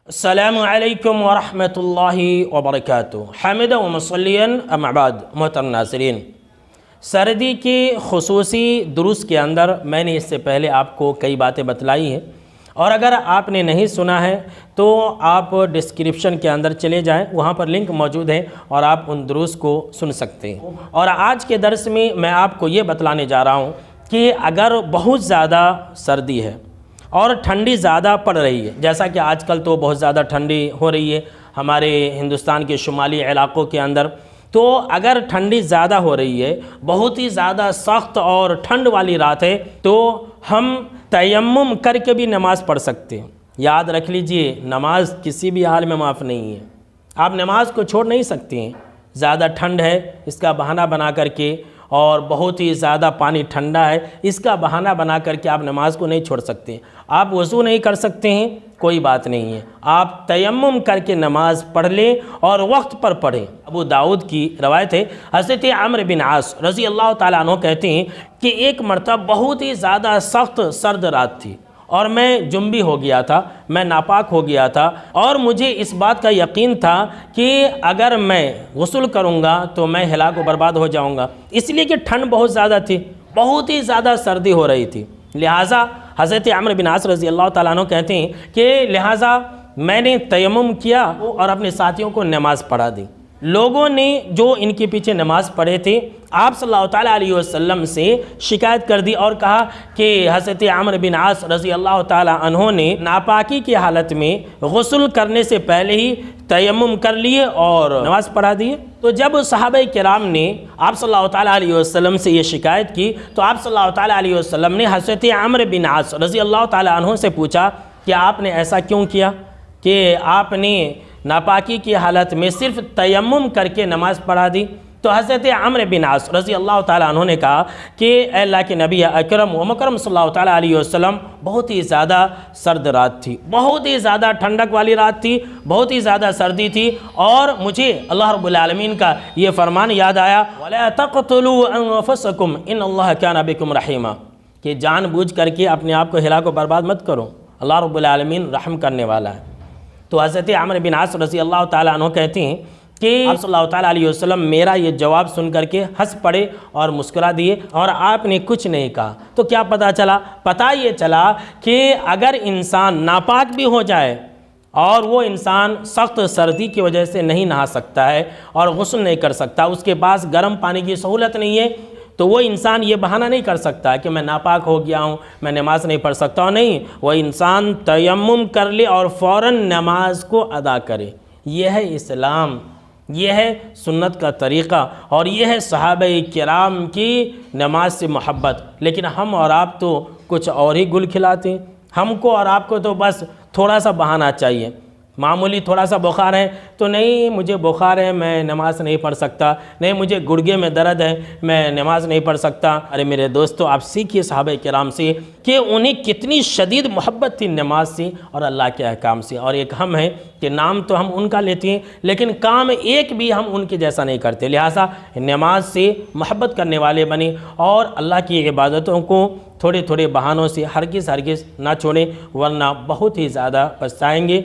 السلام علیکم ورحمۃ اللہ وبرکاتہ۔ حامدہ و مصلیاً اما بعد، محترم ناظرین، سردی کے خصوصی دروس کے اندر میں نے اس سے پہلے آپ کو کئی باتیں بتلائی ہیں، اور اگر آپ نے نہیں سنا ہے تو آپ ڈسکرپشن کے اندر چلے جائیں، وہاں پر لنک موجود ہے اور آپ ان دروس کو سن سکتے ہیں۔ اور آج کے درس میں میں آپ کو یہ بتلانے جا رہا ہوں کہ اگر بہت زیادہ سردی ہے اور ٹھنڈی زیادہ پڑ رہی ہے، جیسا کہ آج کل تو بہت زیادہ ٹھنڈی ہو رہی ہے ہمارے ہندوستان کے شمالی علاقوں کے اندر، تو اگر ٹھنڈی زیادہ ہو رہی ہے، بہت ہی زیادہ سخت اور ٹھنڈ والی رات ہے، تو ہم تیمم کر کے بھی نماز پڑھ سکتے ہیں۔ یاد رکھ لیجئے، نماز کسی بھی حال میں معاف نہیں ہے، آپ نماز کو چھوڑ نہیں سکتے ہیں۔ زیادہ ٹھنڈ ہے اس کا بہانہ بنا کر کے، اور بہت ہی زیادہ پانی ٹھنڈا ہے اس کا بہانہ بنا کر کے آپ نماز کو نہیں چھوڑ سکتے ہیں۔ آپ وضو نہیں کر سکتے ہیں، کوئی بات نہیں ہے، آپ تیمم کر کے نماز پڑھ لیں اور وقت پر پڑھیں۔ ابو داؤد کی روایت ہے، حضرت عمرو بن عاص رضی اللہ تعالیٰ عنہ کہتے ہیں کہ ایک مرتبہ بہت ہی زیادہ سخت سرد رات تھی اور میں جنبی ہو گیا تھا، میں ناپاک ہو گیا تھا، اور مجھے اس بات کا یقین تھا کہ اگر میں غسل کروں گا تو میں ہلاک و برباد ہو جاؤں گا، اس لیے کہ ٹھنڈ بہت زیادہ تھی، بہت ہی زیادہ سردی ہو رہی تھی۔ لہٰذا حضرت عمرو بن عاص رضی اللہ تعالیٰ عنہ کہتے ہیں کہ لہٰذا میں نے تیمم کیا اور اپنے ساتھیوں کو نماز پڑھا دی۔ لوگوں نے جو ان کے پیچھے نماز پڑھے تھے، آپ صلی اللہ تعالیٰ علیہ وسلم سے شکایت کر دی اور کہا کہ حضرت عمرو بن عاص رضی اللہ تعالیٰ عنہ نے ناپاکی کی حالت میں غسل کرنے سے پہلے ہی تیمم کر لیے اور نماز پڑھا دیے۔ تو جب صحابہ کرام نے آپ صلی اللہ تعالیٰ علیہ وسلم سے یہ شکایت کی تو آپ صلی اللہ تعالیٰ علیہ وسلم نے حضرت عمرو بن عاص رضی اللہ تعالیٰ عنہ سے پوچھا کہ آپ نے ایسا کیوں کیا کہ آپ نے ناپاکی کی حالت میں صرف تیمم کر کے نماز پڑھا دی؟ تو حضرت عمرو بن عاص رضی اللہ تعالیٰ عنہ نے کہا کہ اے اللہ کے نبی اکرم و مکرم صلی اللہ تعالیٰ علیہ وسلم، بہت ہی زیادہ سرد رات تھی، بہت ہی زیادہ ٹھنڈک والی رات تھی، بہت ہی زیادہ سردی تھی، اور مجھے اللہ رب العالمین کا یہ فرمان یاد آیا، وَلَا تَقْتُلُوا أَنفُسَكُمْ إِنَّ اللَّهَ كَانَ بِكُمْ رَحِيمًا، کہ جان بوجھ کر کے اپنے آپ کو ہلاک و برباد مت کرو، اللہ رب العالمین رحم کرنے والا ہے۔ تو حضرت عمرو بن عاص رضی اللہ تعالیٰ عنہ کہتے ہیں کہ آپ صلی اللہ تعالیٰ علیہ وسلم میرا یہ جواب سن کر کے ہنس پڑے اور مسکرا دیے، اور آپ نے کچھ نہیں کہا۔ تو کیا پتہ چلا؟ پتہ یہ چلا کہ اگر انسان ناپاک بھی ہو جائے اور وہ انسان سخت سردی کی وجہ سے نہیں نہا سکتا ہے اور غسل نہیں کر سکتا، اس کے پاس گرم پانی کی سہولت نہیں ہے، تو وہ انسان یہ بہانہ نہیں کر سکتا کہ میں ناپاک ہو گیا ہوں، میں نماز نہیں پڑھ سکتا ہوں، نہیں، وہ انسان تیمم کر لے اور فوراً نماز کو ادا کرے۔ یہ ہے اسلام، یہ ہے سنت کا طریقہ، اور یہ ہے صحابہ کرام کی نماز سے محبت۔ لیکن ہم اور آپ تو کچھ اور ہی گل کھلاتے ہیں، ہم کو اور آپ کو تو بس تھوڑا سا بہانہ چاہیے، معمولی تھوڑا سا بخار ہے تو نہیں مجھے بخار ہے میں نماز نہیں پڑھ سکتا، نہیں مجھے گڑگے میں درد ہے میں نماز نہیں پڑھ سکتا۔ ارے میرے دوستو، آپ سیکھیے صحابہ کرام سے کہ انہیں کتنی شدید محبت تھی نماز سے اور اللہ کے احکام سے، اور ایک ہم ہیں کہ نام تو ہم ان کا لیتے ہیں لیکن کام ایک بھی ہم ان کے جیسا نہیں کرتے۔ لہٰذا نماز سے محبت کرنے والے بنیں اور اللہ کی عبادتوں کو تھوڑے تھوڑے بہانوں سے ہرگز نہ چھوڑیں، ورنہ بہت ہی زیادہ پچھتائیں گے۔